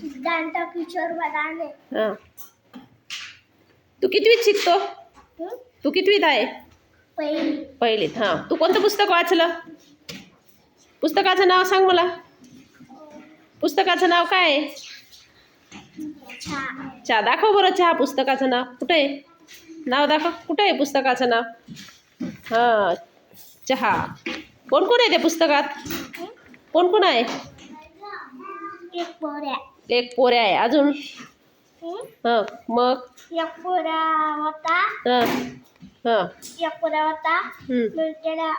सिद्धांत किशोर बदाने. हां. तू कितवीत शिकतो? तू कितवीत आहे? पहिलीत. हां. तू कोणतं पुस्तक वाचलं? पुस्तकाचं नाव सांग मला. पुस्तकाचं नाव काय आहे? चहा. दाखव बरं चहा पुस्तकाचं नाव. कुठे आहे? नाव दाखव. कुठे आहे पुस्तकाचं नाव? हां, चहा. कोण कोण आहे त्या पुस्तकात? कोण कोण आहे? एक पोऱ्या आहे. अजून? हां. मग? एक पोरा होता. हां हां. एक पोरा होता. मग त्याला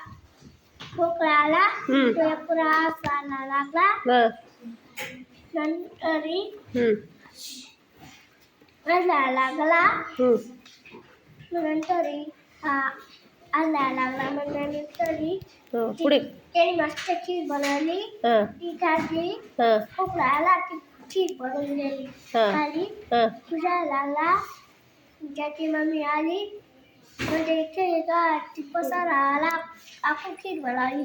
खोकला आला. तो एक पोरा हसायला लागला. नंतरी हसायला लागला. नंतरी हसायला लागला. मग नंतरी पुढे त्याने मस्त खीर बनवली. ती खाल्ली. खोकला आला ती खीर बनवून गेली खाली. तुझ्या लागला. त्याची मम्मी आली. म्हणजे इथे ती पसारा आला. आखू खीर बनवली.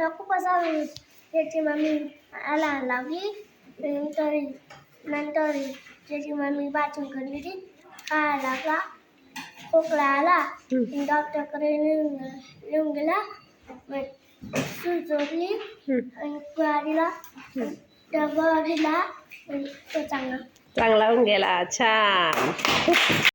आखू पसारा त्याची मम्मी आला लागली. नंतर त्याची मम्मी बाथरूम करली ती खायला लागला. खोकला आला. डॉक्टरकडे येऊन गेला. सूज जोडली आणि गाडीला डबा दिला. तो चांगला होऊन गेला. छान.